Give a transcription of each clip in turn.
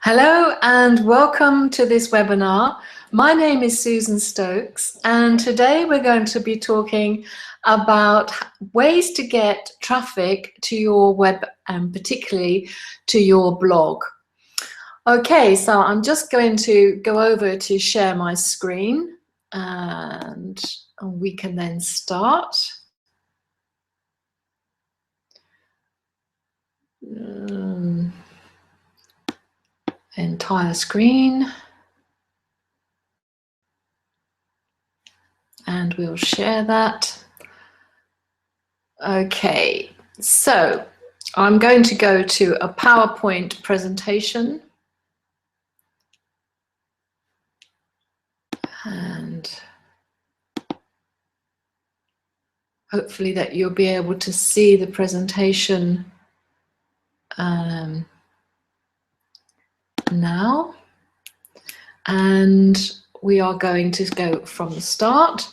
Hello and welcome to this webinar. My name is Susan Stokes and today we're going to be talking about ways to get traffic to your web and particularly to your blog. Okay, so I'm just going to go over to share my screen and we can then start. Entire screen, and we'll share that. Okay, so I'm going to go to a PowerPoint presentation, and hopefully that you'll be able to see the presentation now. And we are going to go from the start.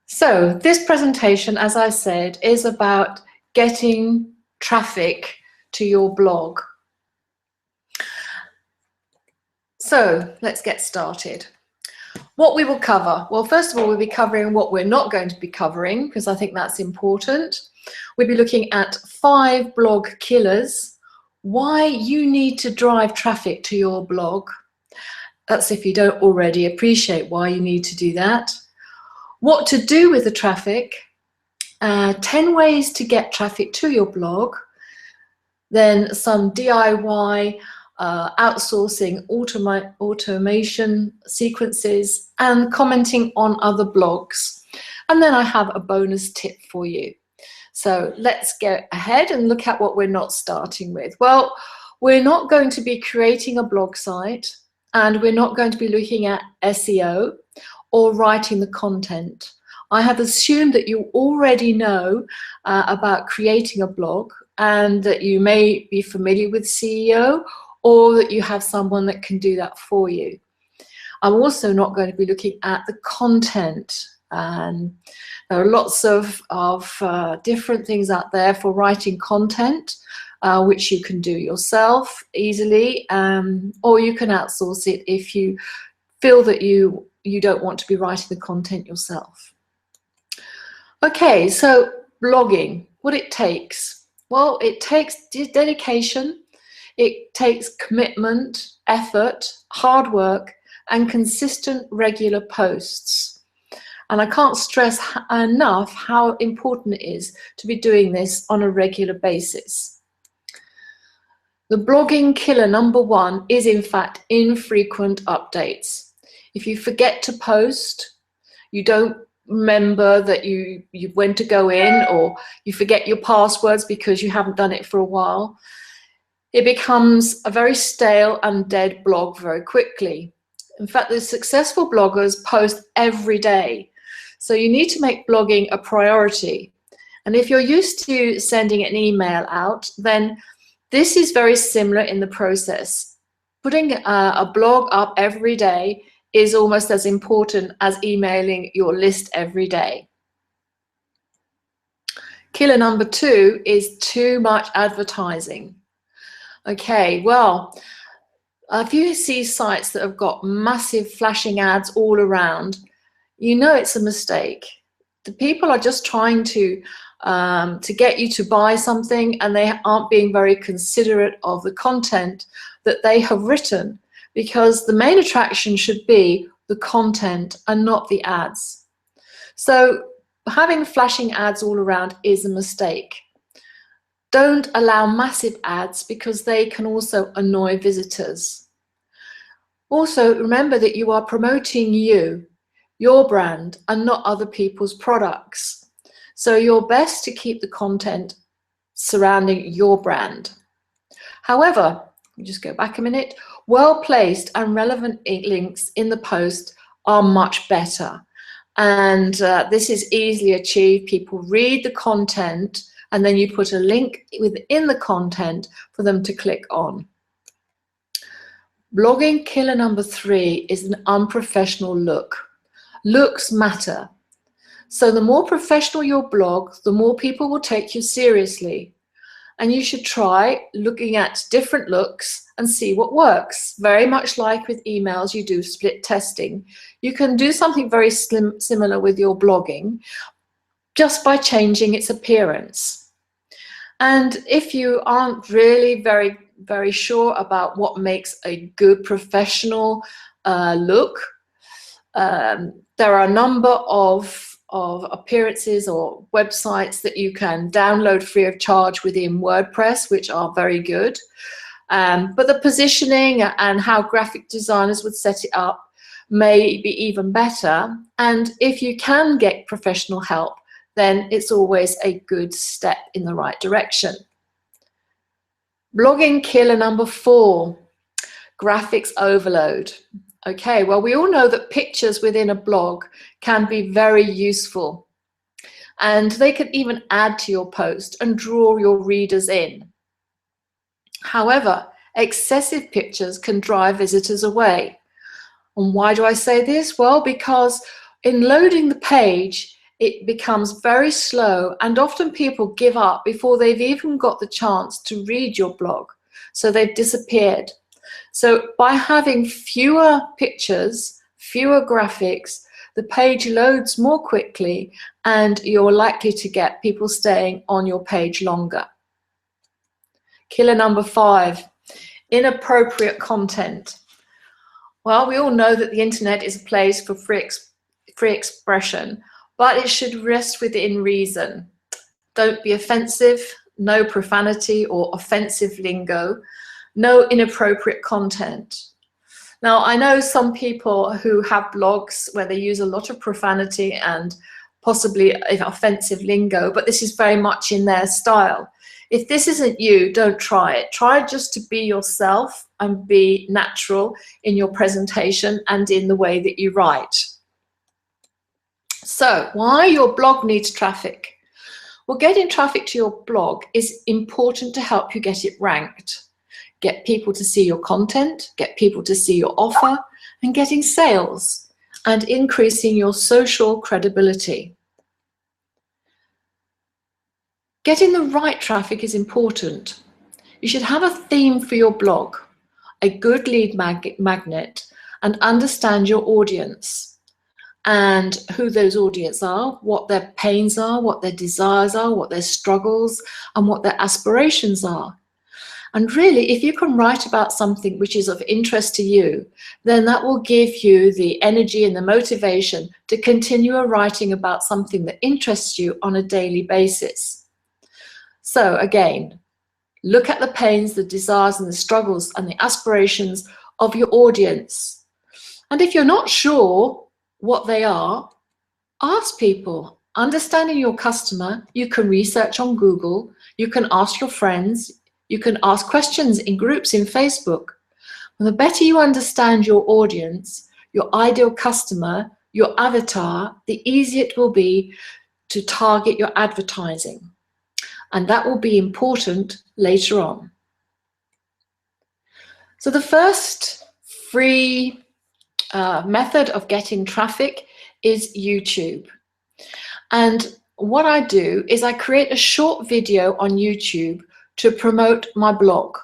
So this presentation, as I said, is about getting traffic to your blog. So let's get started. What we will cover, well, first of all, we'll be covering what we're not going to be covering, because I think that's important. We'll be looking at 5 blog killers, why you need to drive traffic to your blog. That's if you don't already appreciate why you need to do that. What to do with the traffic, 10 ways to get traffic to your blog, then some DIY outsourcing automation sequences, and commenting on other blogs. And then I have a bonus tip for you. So let's go ahead and look at what we're not starting with. Well, we're not going to be creating a blog site, and we're not going to be looking at SEO or writing the content. I have assumed that you already know about creating a blog and that you may be familiar with SEO, or that you have someone that can do that for you. I'm also not going to be looking at the content. There are lots of different things out there for writing content, which you can do yourself easily, or you can outsource it if you feel that you don't want to be writing the content yourself. Okay, so blogging, what it takes. Well, it takes dedication, it takes commitment, effort, hard work, and consistent regular posts. And I can't stress enough how important it is to be doing this on a regular basis. The blogging killer number 1 is in fact infrequent updates. If you forget to post, you don't remember that you when to go in, or you forget your passwords because you haven't done it for a while, it becomes a very stale and dead blog very quickly. In fact, the successful bloggers post every day. So you need to make blogging a priority. And if you're used to sending an email out, then this is very similar in the process. Putting a blog up every day is almost as important as emailing your list every day. Killer number 2 is too much advertising. Okay, well, if you see sites that have got massive flashing ads all around, you know it's a mistake. The people are just trying to get you to buy something, and they aren't being very considerate of the content that they have written, because the main attraction should be the content and not the ads. So having flashing ads all around is a mistake. Don't allow massive ads, because they can also annoy visitors. Also, remember that you are promoting your brand, and not other people's products. So you're best to keep the content surrounding your brand. However, let me just go back a minute, well-placed and relevant links in the post are much better. And this is easily achieved. People read the content, and then you put a link within the content for them to click on. Blogging killer number 3 is an unprofessional look. Looks matter. So the more professional your blog, the more people will take you seriously. and you should try looking at different looks and see what works. Very much like with emails, you do split testing. You can do something very similar with your blogging just by changing its appearance. And if you aren't really very sure about what makes a good professional look, there are a number of appearances or websites that you can download free of charge within WordPress, which are very good. But the positioning and how graphic designers would set it up may be even better. And if you can get professional help, then it's always a good step in the right direction. Blogging killer number 4, graphics overload. Okay, well, we all know that pictures within a blog can be very useful, and they can even add to your post and draw your readers in. However, excessive pictures can drive visitors away. And why do I say this? Well, because in loading the page, it becomes very slow, and often people give up before they've even got the chance to read your blog. So they've disappeared. So by having fewer pictures, fewer graphics, the page loads more quickly, and you're likely to get people staying on your page longer. Killer number 5, inappropriate content. Well, we all know that the internet is a place for free expression, but it should rest within reason. Don't be offensive, no profanity or offensive lingo, no inappropriate content. Now, I know some people who have blogs where they use a lot of profanity and possibly offensive lingo, but this is very much in their style. If this isn't you, don't try it. Try just to be yourself and be natural in your presentation and in the way that you write. So, why your blog needs traffic? Well, getting traffic to your blog is important to help you get it ranked. Get people to see your content, get people to see your offer, and getting sales, and increasing your social credibility. Getting the right traffic is important. You should have a theme for your blog, a good lead magnet, and understand your audience and who those audience are, what their pains are, what their desires are, what their struggles, and what their aspirations are. And really, if you can write about something which is of interest to you, then that will give you the energy and the motivation to continue writing about something that interests you on a daily basis. So again, look at the pains, the desires, and the struggles and the aspirations of your audience. And if you're not sure what they are, ask people. Understanding your customer, you can research on Google, you can ask your friends, you can ask questions in groups in Facebook. And the better you understand your audience, your ideal customer, your avatar, the easier it will be to target your advertising. And that will be important later on. So the first free method of getting traffic is YouTube. And what I do is I create a short video on YouTube to promote my blog.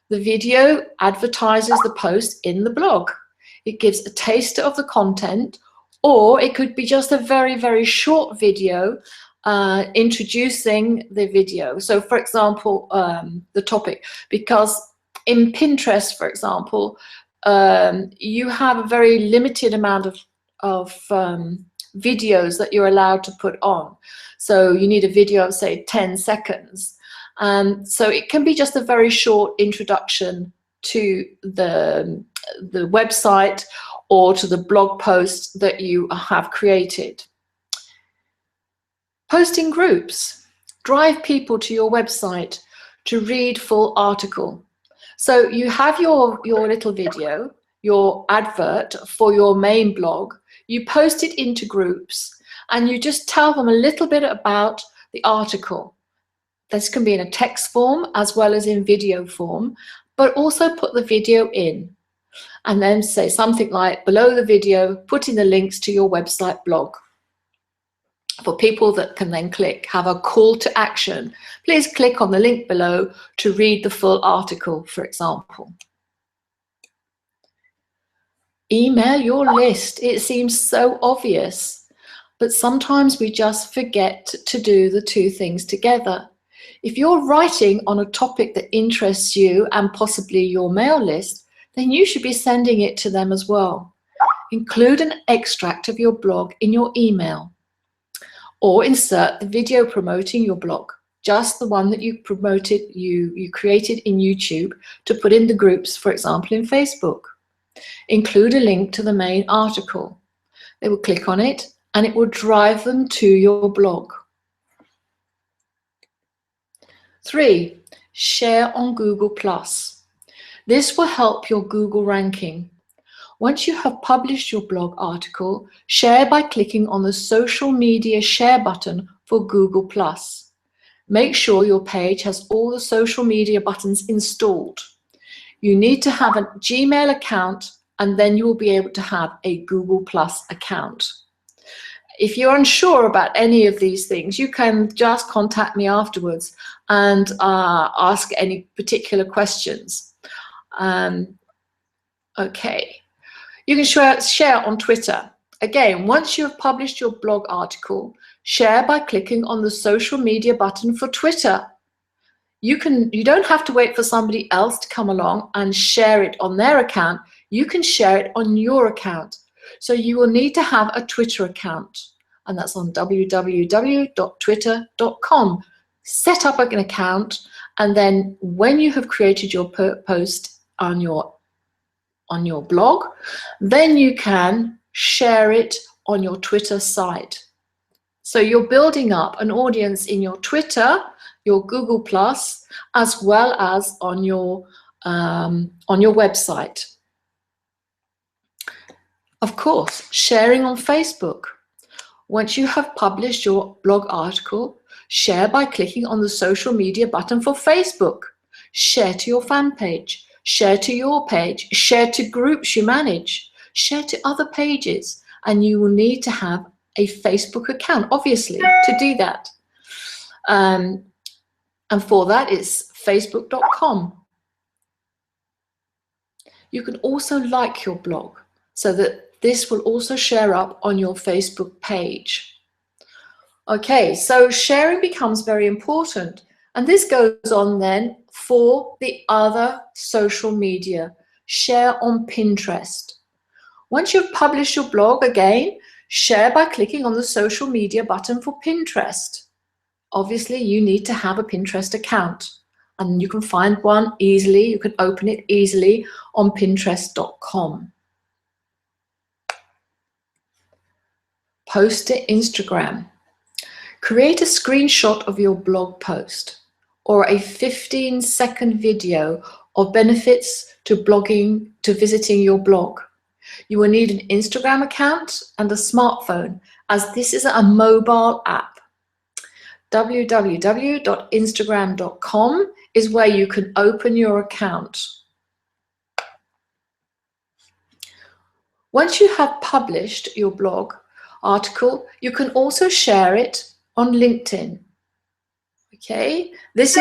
The video advertises the post in the blog. It gives a taster of the content, or it could be just a very short video introducing the video. So for example, the topic, because in Pinterest, for example, you have a very limited amount of videos that you're allowed to put on. So you need a video of, say, 10 seconds. So it can be just a very short introduction to the website or to the blog post that you have created. Post in groups. Drive people to your website to read full article. So you have your little video, your advert for your main blog, you post it into groups, and you just tell them a little bit about the article. This can be in a text form as well as in video form, but also put the video in. And then say something like, below the video, put in the links to your website blog. for people that can then click, have a call to action. Please click on the link below to read the full article, for example. Email your list. It seems so obvious, but sometimes we just forget to do the two things together. If you're writing on a topic that interests you and possibly your mail list, then you should be sending it to them as well. Include an extract of your blog in your email, or insert the video promoting your blog, just the one that you promoted, you created in YouTube to put in the groups, for example, in Facebook. Include a link to the main article. They will click on it and it will drive them to your blog. 3, share on Google+. This will help your Google ranking. Once you have published your blog article, share by clicking on the social media share button for Google+. Make sure your page has all the social media buttons installed. You need to have a Gmail account, and then you will be able to have a Google+ account. If you're unsure about any of these things, you can just contact me afterwards and ask any particular questions. Okay. You can share on Twitter. Again, once you have published your blog article, share by clicking on the social media button for Twitter. You don't have to wait for somebody else to come along and share it on their account. You can share it on your account. So you will need to have a Twitter account, and that's on www.twitter.com. Set up an account, and then when you have created your post on your blog, then you can share it on your Twitter site. So you're building up an audience in your Twitter, your Google+, as well as on your website. Of course, sharing on Facebook. Once you have published your blog article, share by clicking on the social media button for Facebook. Share to your fan page. Share to your page, share to groups you manage, share to other pages, and you will need to have a Facebook account, obviously, to do that. And for that, it's facebook.com. You can also like your blog so that this will also share up on your Facebook page. Okay, so sharing becomes very important. And this goes on then for the other social media. Share on Pinterest. Once you've published your blog, again, share by clicking on the social media button for Pinterest. Obviously, you need to have a Pinterest account, and you can find one easily. You can open it easily on Pinterest.com. Post to Instagram. Create a screenshot of your blog post or a 15-second video of benefits to blogging, to visiting your blog. You will need an Instagram account and a smartphone, as this is a mobile app. www.instagram.com is where you can open your account. Once you have published your blog article, you can also share it on LinkedIn. Okay, this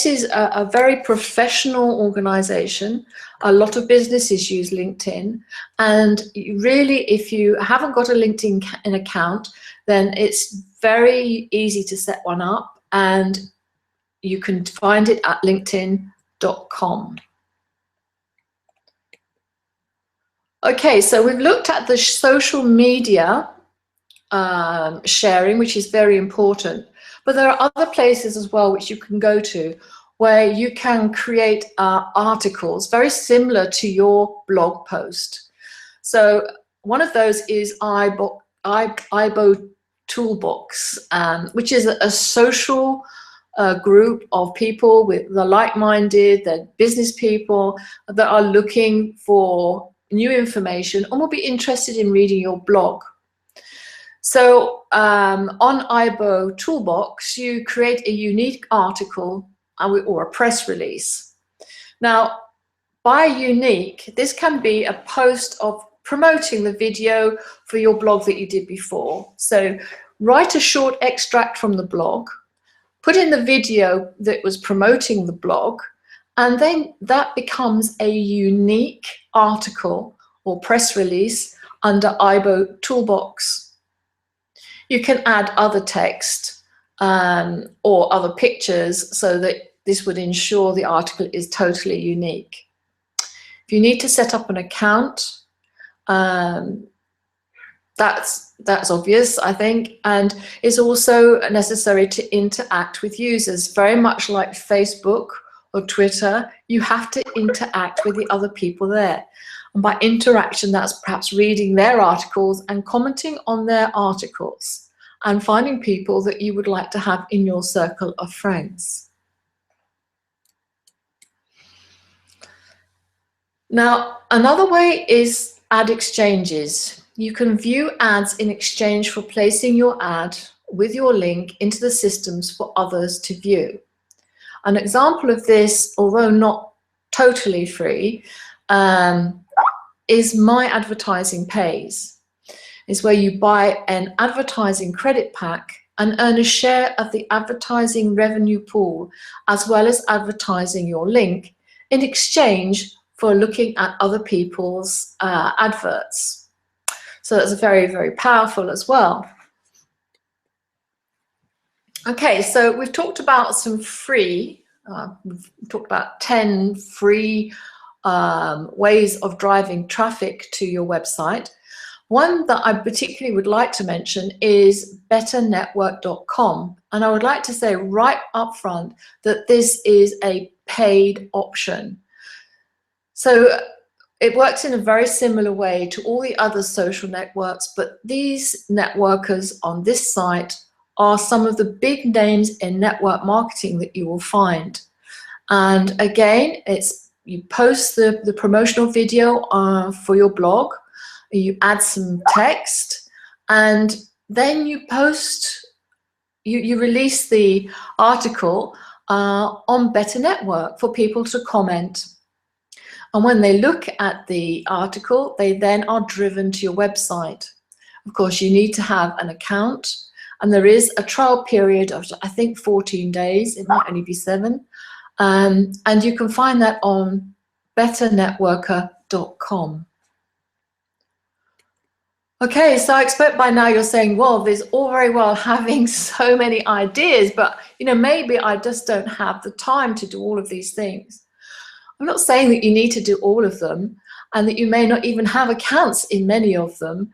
is a very professional organization. A lot of businesses use LinkedIn, and really, if you haven't got a LinkedIn account, then it's very easy to set one up, and you can find it at linkedin.com. Okay, so we've looked at the social media sharing, which is very important. But there are other places as well which you can go to where you can create articles very similar to your blog post. So one of those is Ibow Toolbox, which is a social group of people with the like-minded, the business people that are looking for new information and will be interested in reading your blog. So on Ibow Toolbox, you create a unique article or a press release. Now, by unique, this can be a post of promoting the video for your blog that you did before. So write a short extract from the blog, put in the video that was promoting the blog, and then that becomes a unique article or press release under Ibow Toolbox. You can add other text or other pictures so that this would ensure the article is totally unique. If you need to set up an account, that's obvious, I think, and it's also necessary to interact with users. Very much like Facebook or Twitter, you have to interact with the other people there. And by interaction, that's perhaps reading their articles and commenting on their articles and finding people that you would like to have in your circle of friends. Now, another way is ad exchanges. You can view ads in exchange for placing your ad with your link into the systems for others to view. An example of this, although not totally free, is My Advertising Pays. It's where you buy an advertising credit pack and earn a share of the advertising revenue pool, as well as advertising your link in exchange for looking at other people's adverts. So that's very, very powerful as well. Okay, so we've talked about some free, we've talked about 10 free ways of driving traffic to your website. One that I particularly would like to mention is betternetwork.com. And I would like to say right up front that this is a paid option. So it works in a very similar way to all the other social networks, but these networkers on this site are some of the big names in network marketing that you will find. And again, you post the promotional video for your blog, you add some text, and then you post, you release the article on Better Network for people to comment. And when they look at the article, they then are driven to your website. Of course, you need to have an account, and there is a trial period of, I think, 14 days. It might only be 7. And you can find that on betternetworker.com. Okay, so I expect by now you're saying, well, there's all very well having so many ideas, but maybe I just don't have the time to do all of these things. I'm not saying that you need to do all of them and that you may not even have accounts in many of them,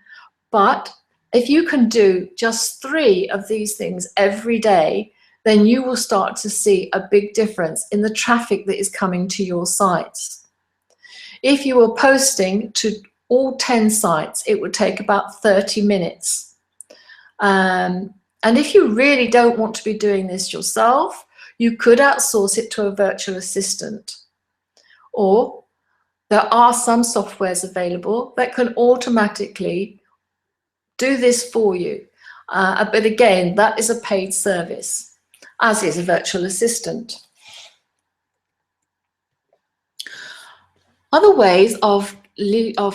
but if you can do just 3 of these things every day, then you will start to see a big difference in the traffic that is coming to your sites. If you were posting to all 10 sites, it would take about 30 minutes. And if you really don't want to be doing this yourself, you could outsource it to a virtual assistant. Or there are some softwares available that can automatically do this for you. But again, that is a paid service, as is a virtual assistant. Other ways of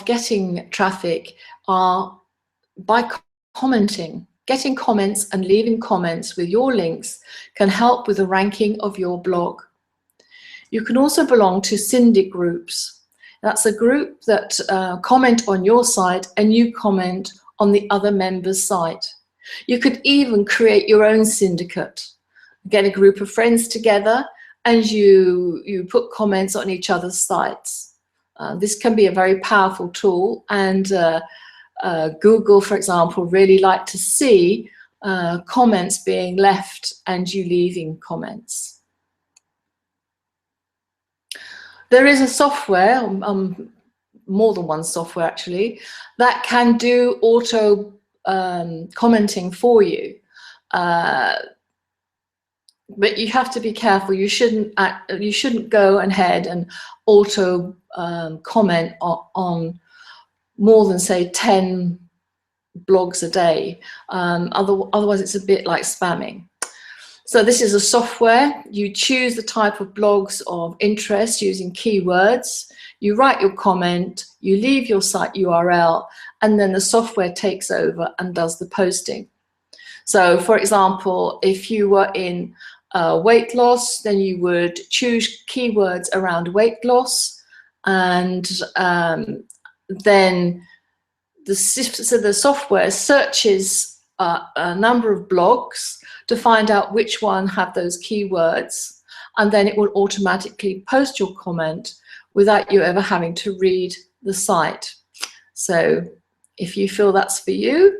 getting traffic are by commenting. Getting comments and leaving comments with your links can help with the ranking of your blog. You can also belong to syndic groups. That's a group that comment on your site and you comment on the other member's site. You could even create your own syndicate. Get a group of friends together and you put comments on each other's sites. This can be a very powerful tool, and Google, for example, really like to see comments being left and you leaving comments. There is a software, more than one software actually, that can do auto commenting for you. But you have to be careful. You shouldn't go ahead and auto comment on more than, say, 10 blogs a day. Otherwise, it's a bit like spamming. So this is a software. You choose the type of blogs of interest using keywords. You write your comment, you leave your site URL, and then the software takes over and does the posting. So for example, if you were in weight loss, then you would choose keywords around weight loss, and then the software searches a number of blogs to find out which one have those keywords, and then it will automatically post your comment without you ever having to read the site. So if you feel that's for you,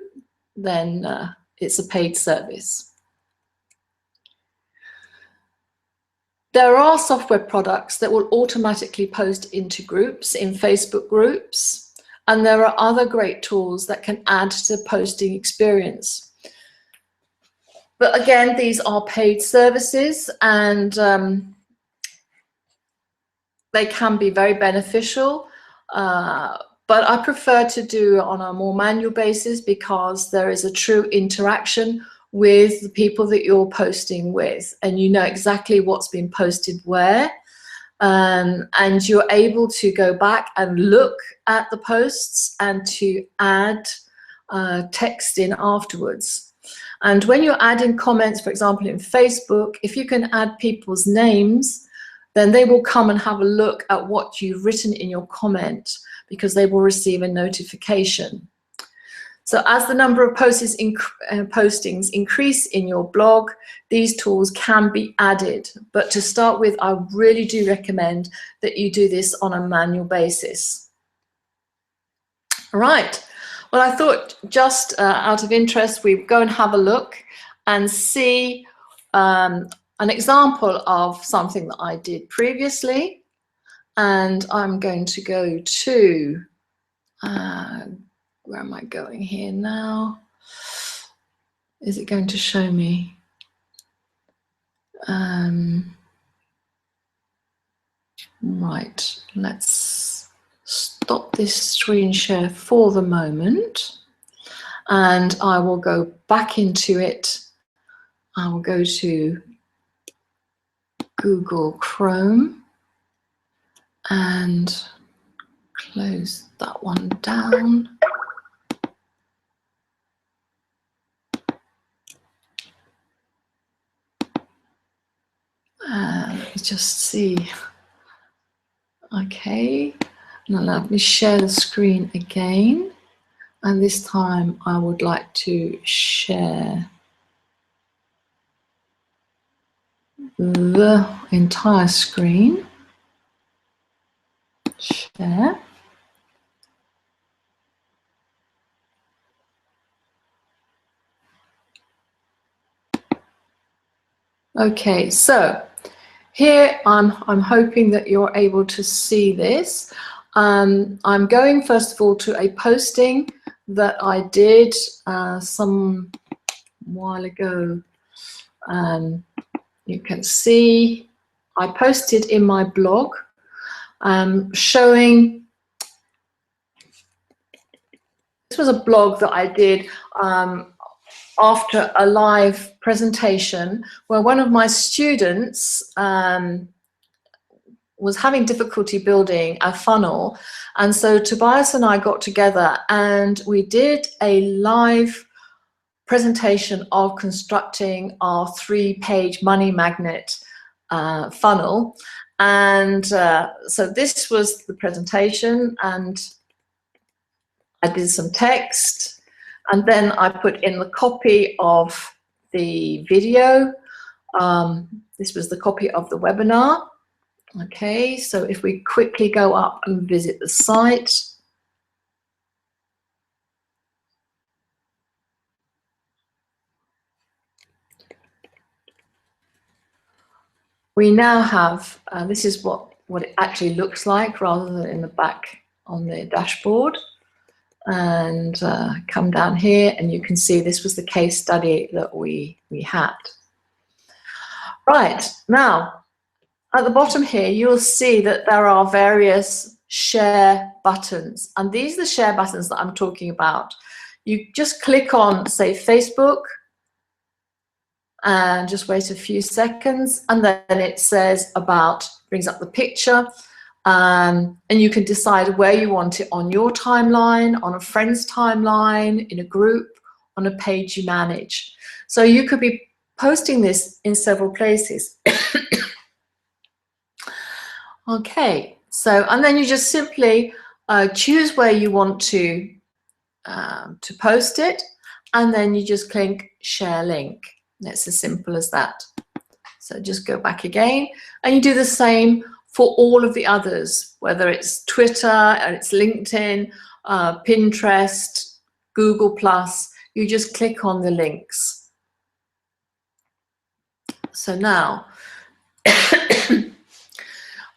then it's a paid service. There are software products that will automatically post into groups, in Facebook groups, and there are other great tools that can add to the posting experience. But again, these are paid services, and they can be very beneficial, but I prefer to do it on a more manual basis because there is a true interaction with the people that you're posting with, and you know exactly what's been posted where, and you're able to go back and look at the posts and to add text in afterwards. And when you're adding comments, for example, in Facebook, if you can add people's names, then they will come and have a look at what you've written in your comment, because they will receive a notification. So as the number of postings increase in your blog, these tools can be added. But to start with, I really do recommend that you do this on a manual basis. All right. Well, I thought just out of interest, we'd go and have a look and see an example of something that I did previously. And I'm going to go to, where am I going here now? Is it going to show me? Right, let's stop this screen share for the moment, and I will go back into it. I will go to Google Chrome and close that one down. Let's just see. Okay, now let me share the screen again, and this time I would like to share the entire screen. Share. Okay, so here I'm hoping that you're able to see this. I'm going first of all to a posting that I did some while ago. You can see I posted in my blog showing, this was a blog that I did after a live presentation where one of my students was having difficulty building a funnel, and so Tobias and I got together and we did a live presentation of constructing our 3-page money magnet funnel. And so this was the presentation, and I did some text, and then I put in the copy of the video. This was the copy of the webinar. Okay, so if we quickly go up and visit the site. We now have, this is what it actually looks like rather than in the back on the dashboard. And come down here and you can see this was the case study that we had. Right, now at the bottom here you'll see that there are various share buttons, and these are the share buttons that I'm talking about. You just click on, say, Facebook, and just wait a few seconds, and then it says about, brings up the picture. And you can decide where you want it on your timeline, on a friend's timeline, in a group, on a page you manage. So you could be posting this in several places. Okay, so, and then you just simply choose where you want to post it, and then you just click share link. It's as simple as that. So just go back again, and you do the same for all of the others, whether it's Twitter, and it's LinkedIn, Pinterest, Google+, you just click on the links. So now,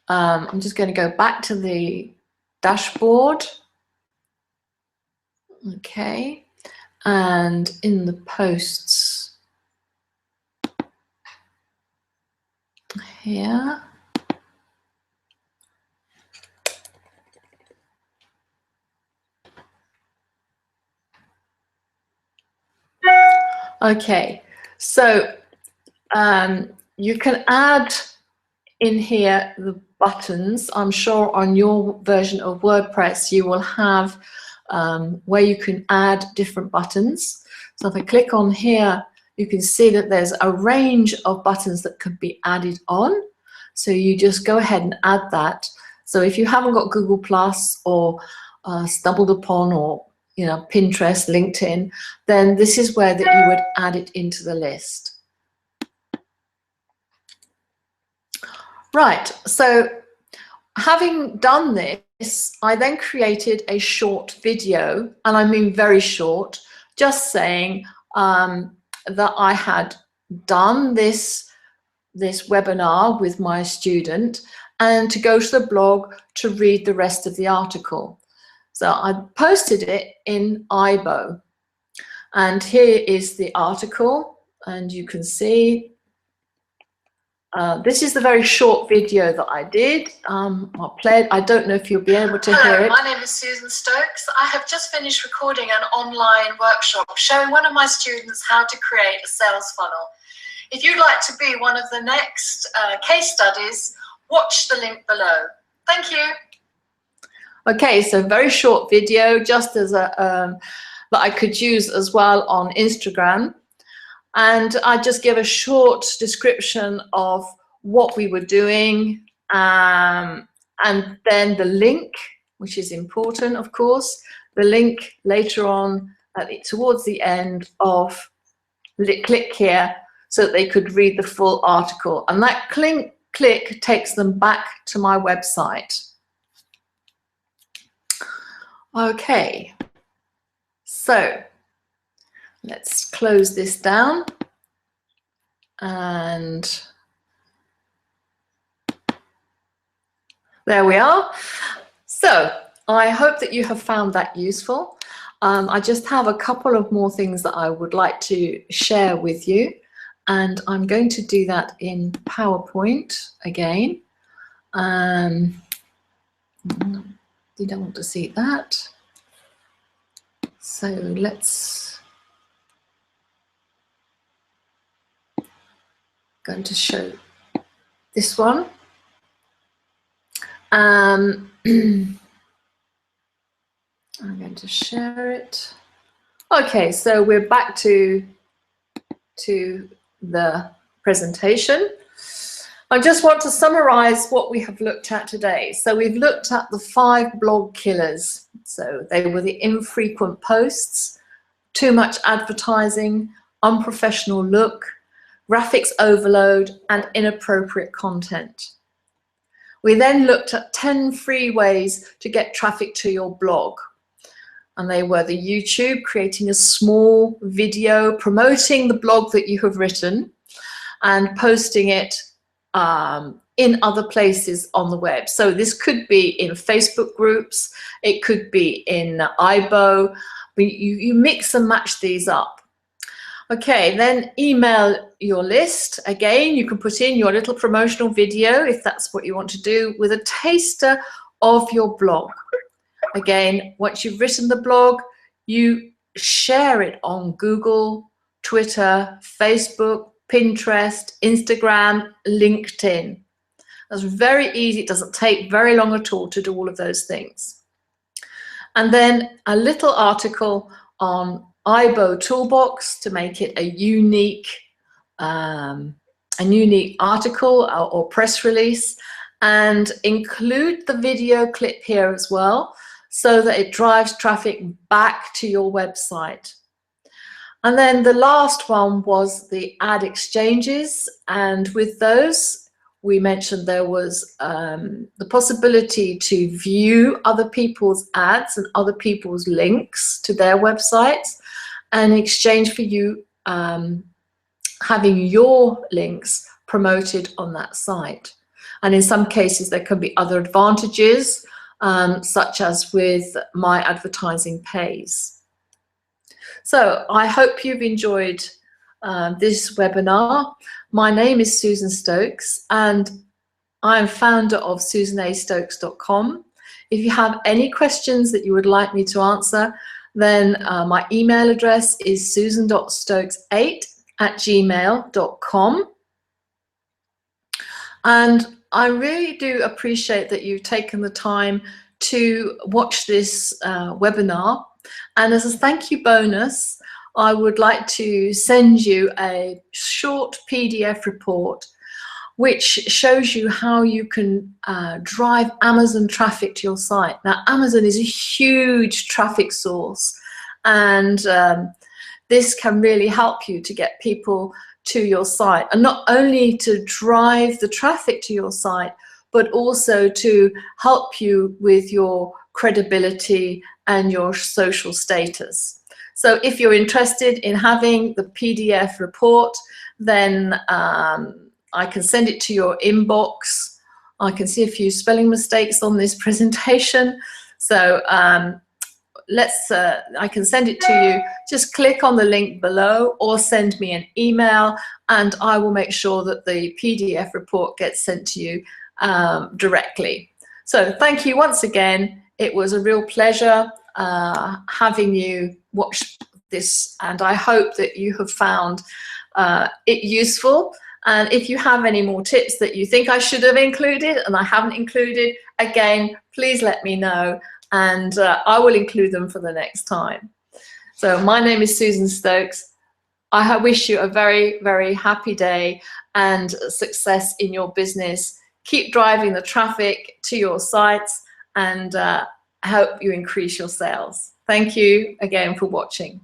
I'm just going to go back to the dashboard. Okay, and in the posts here, okay, so you can add in here the buttons. I'm sure on your version of WordPress you will have where you can add different buttons. So if I click on here, you can see that there's a range of buttons that could be added on. So you just go ahead and add that. So if you haven't got Google+ or stumbled upon, or Pinterest, LinkedIn, then this is where that you would add it into the list. Right, so having done this, I then created a short video, and I mean very short, just saying that I had done this webinar with my student, and to go to the blog to read the rest of the article. So I posted it in Ibow, and here is the article, and you can see this is the very short video that I did. I'll play it. I don't know if you'll be able to hear it. My name is Susan Stokes. I have just finished recording an online workshop showing one of my students how to create a sales funnel. If you'd like to be one of the next case studies, watch the link below. Thank you. Okay, so very short video, just as a that I could use as well on Instagram. And I just give a short description of what we were doing, and then the link, which is important, of course, the link later on towards the end of click here, so that they could read the full article. And that click takes them back to my website. Okay, so let's close this down, and there we are. So I hope that you have found that useful. I just have a couple of more things that I would like to share with you, and I'm going to do that in PowerPoint again. You don't want to see that. So let's going to show this one. I'm going to share it. Okay, so we're back to the presentation. I just want to summarize what we have looked at today. So we've looked at the 5 blog killers. So they were the infrequent posts, too much advertising, unprofessional look, graphics overload, and inappropriate content. We then looked at 10 free ways to get traffic to your blog. And they were the YouTube, creating a small video promoting the blog that you have written and posting it in other places on the web. So this could be in Facebook groups, it could be in Ibow. You mix and match these up. Okay, then email your list. Again, you can put in your little promotional video if that's what you want to do, with a taster of your blog. Again, once you've written the blog, you share it on Google, Twitter, Facebook, Pinterest, Instagram, LinkedIn. That's very easy. It doesn't take very long at all to do all of those things. And then a little article on Ibow Toolbox to make it a unique article or press release, and include the video clip here as well, so that it drives traffic back to your website. And then the last one was the ad exchanges, and with those we mentioned there was the possibility to view other people's ads and other people's links to their websites, and in exchange for you having your links promoted on that site. And in some cases there can be other advantages, such as with My Advertising Pays. So I hope you've enjoyed this webinar. My name is Susan Stokes and I am founder of susanastokes.com. If you have any questions that you would like me to answer, then my email address is susan.stokes8@gmail.com. And I really do appreciate that you've taken the time to watch this webinar. And as a thank you bonus, I would like to send you a short PDF report which shows you how you can drive Amazon traffic to your site. Now, Amazon is a huge traffic source, and this can really help you to get people to your site, and not only to drive the traffic to your site, but also to help you with your credibility and your social status. So if you're interested in having the PDF report, then I can send it to your inbox. I can see a few spelling mistakes on this presentation. So I can send it to you. Just click on the link below or send me an email, and I will make sure that the PDF report gets sent to you directly. So thank you once again. It was a real pleasure having you watch this, and I hope that you have found it useful. And if you have any more tips that you think I should have included and I haven't included, again, please let me know, and I will include them for the next time. So my name is Susan Stokes. I wish you a very, very happy day and success in your business. Keep driving the traffic to your sites, and I hope you increase your sales. Thank you again for watching.